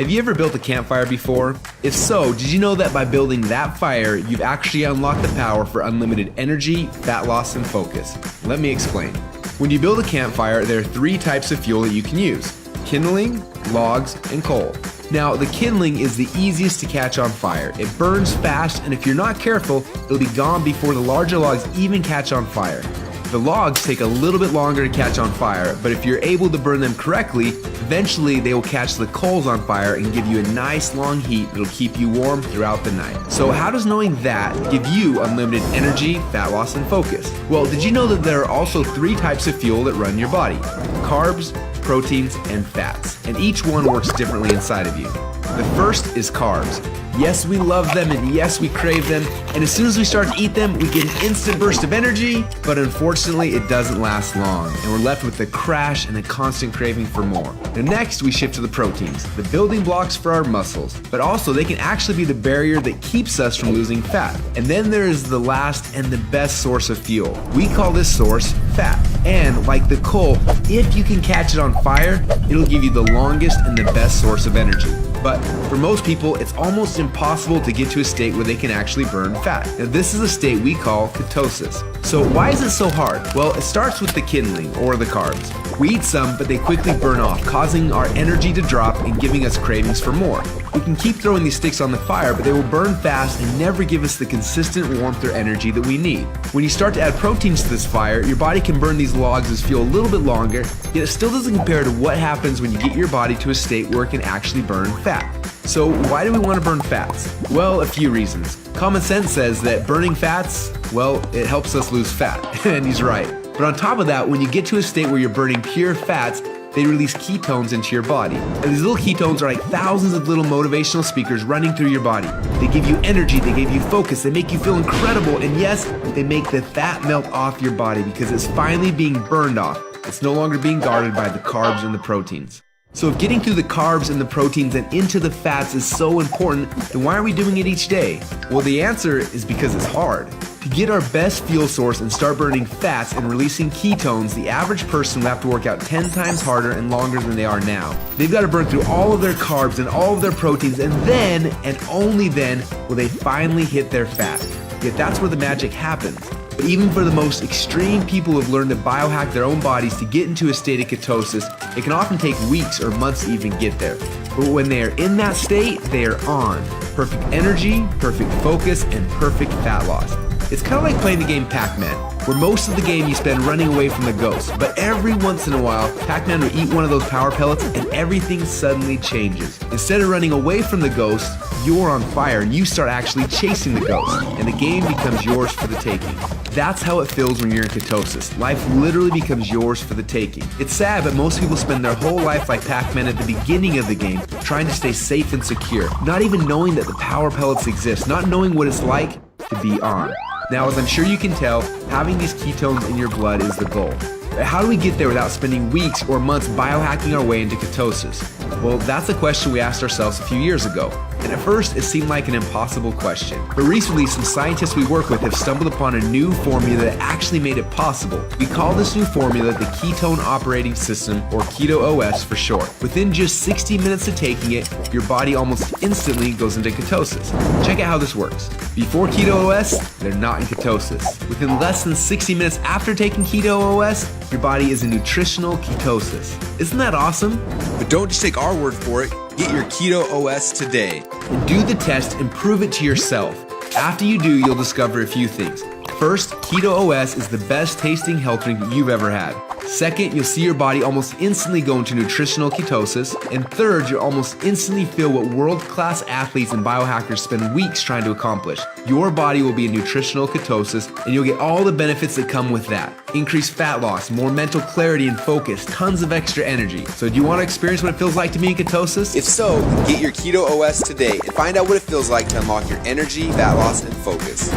Have you ever built a campfire before? If so, did you know that by building that fire, you've actually unlocked the power for unlimited energy, fat loss, and focus? Let me explain. When you build a campfire, there are 3 types of fuel that you can use: kindling, logs, and coal. Now, the kindling is the easiest to catch on fire. It burns fast, and if you're not careful, it'll be gone before the larger logs even catch on fire. The logs take a little bit longer to catch on fire, but if you're able to burn them correctly, eventually they will catch the coals on fire and give you a nice long heat that'll keep you warm throughout the night. So how does knowing that give you unlimited energy, fat loss, and focus? Well, did you know that there are also 3 types of fuel that run your body? Carbs, proteins, and fats, and each one works differently inside of you. The first is carbs. Yes, we love them, and yes, we crave them, and as soon as we start to eat them, we get an instant burst of energy, but unfortunately, it doesn't last long, and we're left with a crash and a constant craving for more. Now next, we shift to the proteins, the building blocks for our muscles, but also they can actually be the barrier that keeps us from losing fat. And then there is the last and the best source of fuel. We call this source fat, and like the coal, if you can catch it on fire, it'll give you the longest and the best source of energy. But for most people, it's almost impossible to get to a state where they can actually burn fat. Now this is a state we call ketosis. So why is it so hard? Well, it starts with the kindling, or the carbs. We eat some, but they quickly burn off, causing our energy to drop and giving us cravings for more. We can keep throwing these sticks on the fire, but they will burn fast and never give us the consistent warmth or energy that we need. When you start to add proteins to this fire, your body can burn these logs as fuel a little bit longer, yet it still doesn't compare to what happens when you get your body to a state where it can actually burn fat. So why do we want to burn fats? Well, a few reasons. Common sense says that burning fats, well, it helps us lose fat, and he's right. But on top of that, when you get to a state where you're burning pure fats, they release ketones into your body. And these little ketones are like thousands of little motivational speakers running through your body. They give you energy, they give you focus, they make you feel incredible, and yes, they make the fat melt off your body because it's finally being burned off. It's no longer being guarded by the carbs and the proteins. So if getting through the carbs and the proteins and into the fats is so important, then why are we doing it each day? Well, the answer is because it's hard. To get our best fuel source and start burning fats and releasing ketones, the average person will have to work out 10 times harder and longer than they are now. They've got to burn through all of their carbs and all of their proteins, and then, and only then, will they finally hit their fat. Yet that's where the magic happens. But even for the most extreme people who have learned to biohack their own bodies to get into a state of ketosis, it can often take weeks or months to even get there. But when they are in that state, they are on. Perfect energy, perfect focus, and perfect fat loss. It's kind of like playing the game Pac-Man, where most of the game you spend running away from the ghost, but every once in a while, Pac-Man will eat one of those power pellets and everything suddenly changes. Instead of running away from the ghost, you're on fire and you start actually chasing the ghost, and the game becomes yours for the taking. That's how it feels when you're in ketosis. Life literally becomes yours for the taking. It's sad, but most people spend their whole life like Pac-Man at the beginning of the game, trying to stay safe and secure, not even knowing that the power pellets exist, not knowing what it's like to be on. Now, as I'm sure you can tell, having these ketones in your blood is the goal. But how do we get there without spending weeks or months biohacking our way into ketosis? Well, that's a question we asked ourselves a few years ago. And at first, it seemed like an impossible question. But recently, some scientists we work with have stumbled upon a new formula that actually made it possible. We call this new formula the Ketone Operating System, or Keto OS for short. Within just 60 minutes of taking it, your body almost instantly goes into ketosis. Check out how this works. Before Keto OS, they're not in ketosis. Within less than 60 minutes after taking Keto OS, your body is in nutritional ketosis. Isn't that awesome? But don't just take our word for it. Get your Keto OS today. And do the test and prove it to yourself. After you do, you'll discover a few things. First, Keto OS is the best tasting health drink you've ever had. Second, you'll see your body almost instantly go into nutritional ketosis. And third, you'll almost instantly feel what world-class athletes and biohackers spend weeks trying to accomplish. Your body will be in nutritional ketosis, and you'll get all the benefits that come with that. Increased fat loss, more mental clarity and focus, tons of extra energy. So do you want to experience what it feels like to be in ketosis? If so, get your Keto OS today and find out what it feels like to unlock your energy, fat loss, and focus.